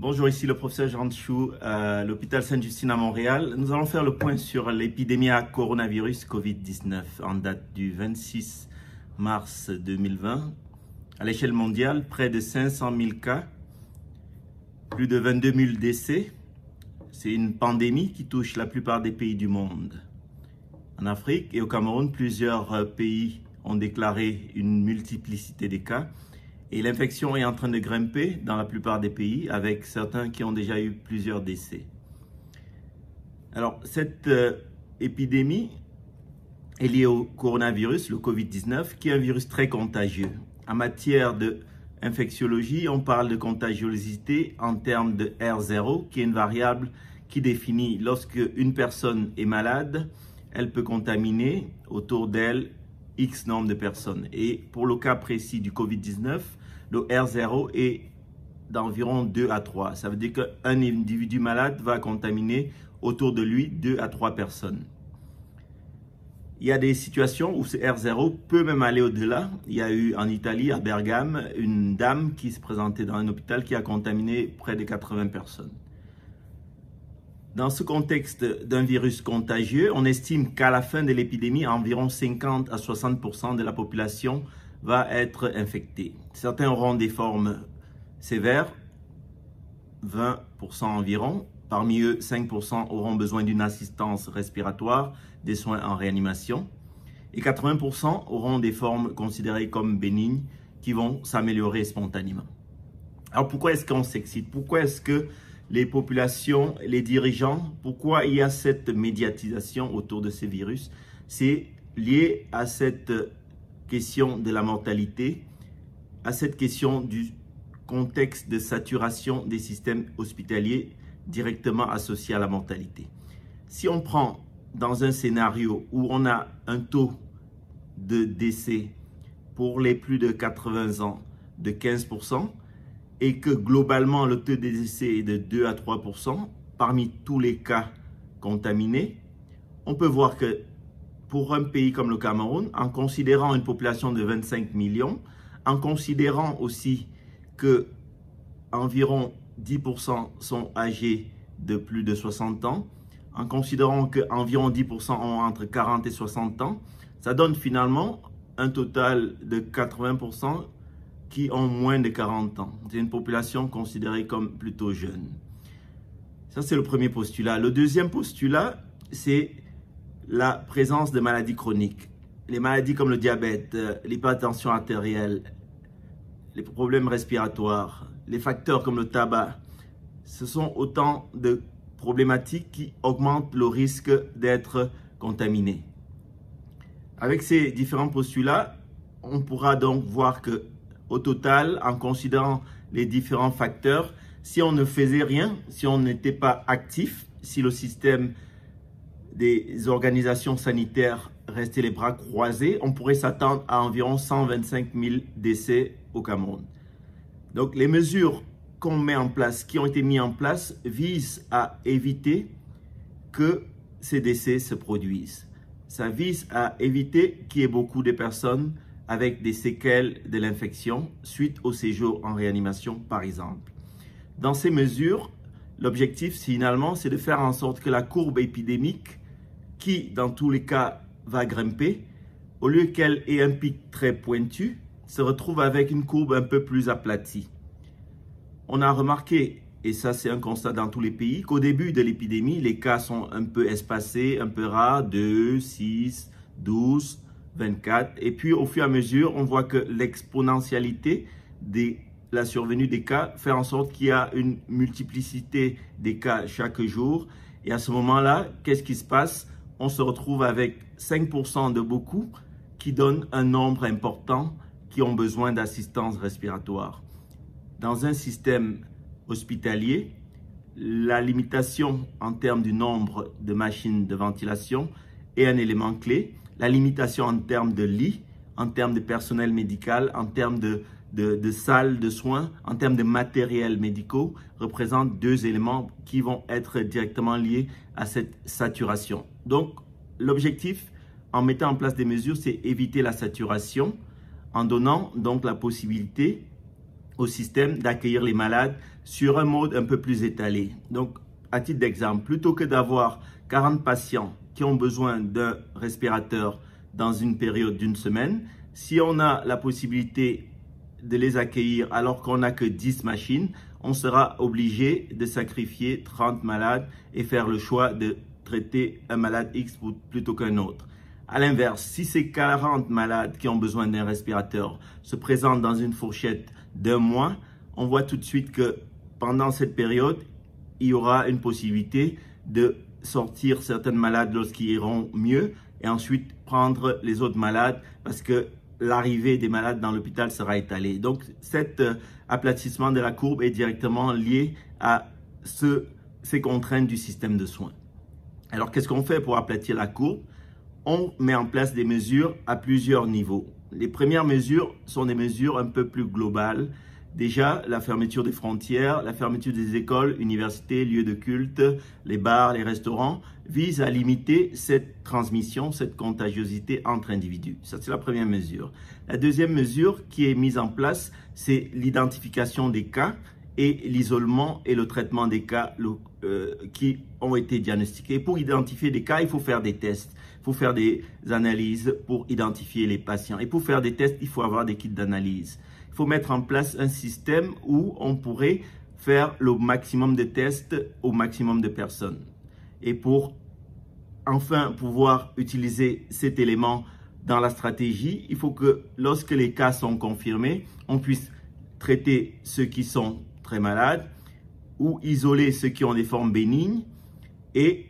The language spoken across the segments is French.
Bonjour, ici le professeur Jean Chou à l'hôpital Sainte-Justine à Montréal. Nous allons faire le point sur l'épidémie à coronavirus COVID-19 en date du 26 mars 2020. À l'échelle mondiale, près de 500 000 cas, plus de 22 000 décès. C'est une pandémie qui touche la plupart des pays du monde. En Afrique et au Cameroun, plusieurs pays ont déclaré une multiplicité des cas. Et l'infection est en train de grimper dans la plupart des pays, avec certains qui ont déjà eu plusieurs décès. Alors, cette épidémie est liée au coronavirus, le COVID-19, qui est un virus très contagieux. En matière d'infectiologie, on parle de contagiosité en termes de R0, qui est une variable qui définit lorsque une personne est malade, elle peut contaminer autour d'elle X nombre de personnes. Et pour le cas précis du COVID-19, le R0 est d'environ 2 à 3. Ça veut dire qu'un individu malade va contaminer autour de lui 2 à 3 personnes. Il y a des situations où ce R0 peut même aller au-delà. Il y a eu en Italie, à Bergame, une dame qui se présentait dans un hôpital qui a contaminé près de 80 personnes. Dans ce contexte d'un virus contagieux, on estime qu'à la fin de l'épidémie, environ 50 à 60% de la population va être infectée. Certains auront des formes sévères, 20% environ. Parmi eux, 5% auront besoin d'une assistance respiratoire, des soins en réanimation. Et 80% auront des formes considérées comme bénignes qui vont s'améliorer spontanément. Alors pourquoi est-ce qu'on s'excite? Pourquoi est-ce que les populations, les dirigeants, pourquoi il y a cette médiatisation autour de ces virus? C'est lié à cette question de la mortalité, à cette question du contexte de saturation des systèmes hospitaliers directement associés à la mortalité. Si on prend dans un scénario où on a un taux de décès pour les plus de 80 ans de 15%, et que globalement le taux de décès est de 2 à 3% parmi tous les cas contaminés, on peut voir que pour un pays comme le Cameroun, en considérant une population de 25 millions, en considérant aussi que environ 10% sont âgés de plus de 60 ans, en considérant qu'environ 10% ont entre 40 et 60 ans, ça donne finalement un total de 80% qui ont moins de 40 ans. C'est une population considérée comme plutôt jeune. Ça, c'est le premier postulat. Le deuxième postulat, c'est la présence de maladies chroniques. Les maladies comme le diabète, l'hypertension artérielle, les problèmes respiratoires, les facteurs comme le tabac, ce sont autant de problématiques qui augmentent le risque d'être contaminé. Avec ces différents postulats, on pourra donc voir que au total, en considérant les différents facteurs, si on ne faisait rien, si on n'était pas actif, si le système des organisations sanitaires restait les bras croisés, on pourrait s'attendre à environ 125 000 décès au Cameroun. Donc les mesures qu'on met en place, qui ont été mises en place, visent à éviter que ces décès se produisent. Ça vise à éviter qu'il y ait beaucoup de personnes avec des séquelles de l'infection suite au séjour en réanimation, par exemple. Dans ces mesures, l'objectif, finalement, c'est de faire en sorte que la courbe épidémique, qui, dans tous les cas, va grimper, au lieu qu'elle ait un pic très pointu, se retrouve avec une courbe un peu plus aplatie. On a remarqué, et ça c'est un constat dans tous les pays, qu'au début de l'épidémie, les cas sont un peu espacés, un peu rares, 2, 6, 12, 24, et puis au fur et à mesure, on voit que l'exponentialité de la survenue des cas fait en sorte qu'il y a une multiplicité des cas chaque jour. Et à ce moment-là, qu'est-ce qui se passe? On se retrouve avec 5% de beaucoup qui donnent un nombre important qui ont besoin d'assistance respiratoire. Dans un système hospitalier, la limitation en termes du nombre de machines de ventilation est un élément clé. La limitation en termes de lits, en termes de personnel médical, en termes de salles de soins, en termes de matériels médicaux, représentent deux éléments qui vont être directement liés à cette saturation. Donc, l'objectif, en mettant en place des mesures, c'est éviter la saturation, en donnant donc la possibilité au système d'accueillir les malades sur un mode un peu plus étalé. Donc, à titre d'exemple, plutôt que d'avoir 40 patients qui ont besoin d'un respirateur dans une période d'une semaine, si on a la possibilité de les accueillir alors qu'on n'a que 10 machines, on sera obligé de sacrifier 30 malades et faire le choix de traiter un malade X plutôt qu'un autre. À l'inverse, si ces 40 malades qui ont besoin d'un respirateur se présentent dans une fourchette d'un mois, on voit tout de suite que pendant cette période, il y aura une possibilité de sortir certains malades lorsqu'ils iront mieux et ensuite prendre les autres malades parce que l'arrivée des malades dans l'hôpital sera étalée. Donc, cet aplatissement de la courbe est directement lié à ces contraintes du système de soins. Alors, qu'est-ce qu'on fait pour aplatir la courbe? On met en place des mesures à plusieurs niveaux. Les premières mesures sont des mesures un peu plus globales. Déjà, la fermeture des frontières, la fermeture des écoles, universités, lieux de culte, les bars, les restaurants, visent à limiter cette transmission, cette contagiosité entre individus. Ça, c'est la première mesure. La deuxième mesure qui est mise en place, c'est l'identification des cas et l'isolement et le traitement des cas qui ont été diagnostiqués. Pour identifier des cas, il faut faire des tests. Il faut faire des analyses pour identifier les patients. Et pour faire des tests, il faut avoir des kits d'analyse. Il faut mettre en place un système où on pourrait faire le maximum de tests au maximum de personnes. Et pour enfin pouvoir utiliser cet élément dans la stratégie, il faut que lorsque les cas sont confirmés, on puisse traiter ceux qui sont très malades ou isoler ceux qui ont des formes bénignes et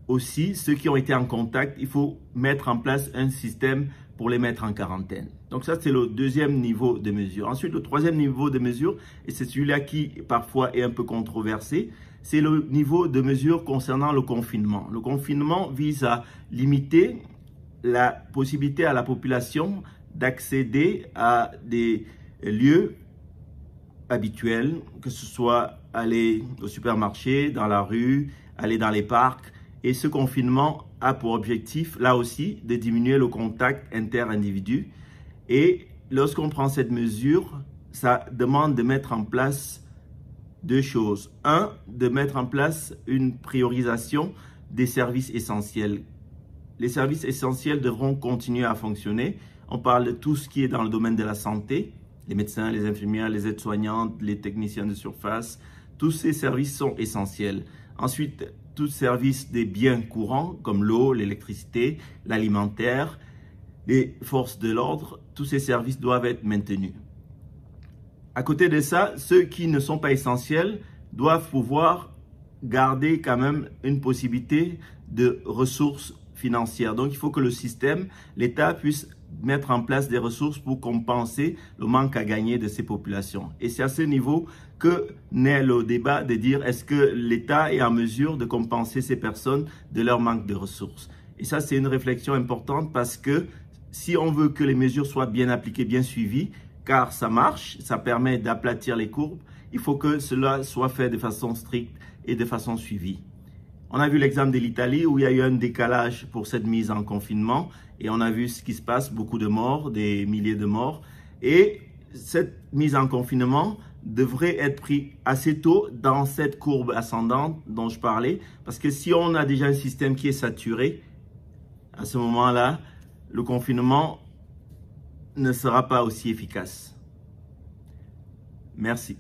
aussi ceux qui ont été en contact. Il faut mettre en place un système pour les mettre en quarantaine. Donc ça, c'est le deuxième niveau de mesure. Ensuite, le troisième niveau de mesure, et c'est celui-là qui parfois est un peu controversé, c'est le niveau de mesure concernant le confinement. Le confinement vise à limiter la possibilité à la population d'accéder à des lieux habituels, que ce soit aller au supermarché, dans la rue, aller dans les parcs. Et ce confinement a pour objectif, là aussi, de diminuer le contact inter-individu. Et lorsqu'on prend cette mesure, ça demande de mettre en place deux choses. Un, de mettre en place une priorisation des services essentiels. Les services essentiels devront continuer à fonctionner. On parle de tout ce qui est dans le domaine de la santé, les médecins, les infirmières, les aides-soignantes, les techniciens de surface. Tous ces services sont essentiels. Ensuite, tout service des biens courants comme l'eau, l'électricité, l'alimentaire, les forces de l'ordre, tous ces services doivent être maintenus. À côté de ça, ceux qui ne sont pas essentiels doivent pouvoir garder quand même une possibilité de ressources financières. Donc, il faut que le système, l'État puisse mettre en place des ressources pour compenser le manque à gagner de ces populations. Et c'est à ce niveau que naît le débat de dire est-ce que l'État est en mesure de compenser ces personnes de leur manque de ressources. Et ça, c'est une réflexion importante parce que si on veut que les mesures soient bien appliquées, bien suivies, car ça marche, ça permet d'aplatir les courbes, il faut que cela soit fait de façon stricte et de façon suivie. On a vu l'exemple de l'Italie où il y a eu un décalage pour cette mise en confinement et on a vu ce qui se passe, beaucoup de morts, des milliers de morts. Et cette mise en confinement devrait être prise assez tôt dans cette courbe ascendante dont je parlais parce que si on a déjà un système qui est saturé, à ce moment-là, le confinement ne sera pas aussi efficace. Merci.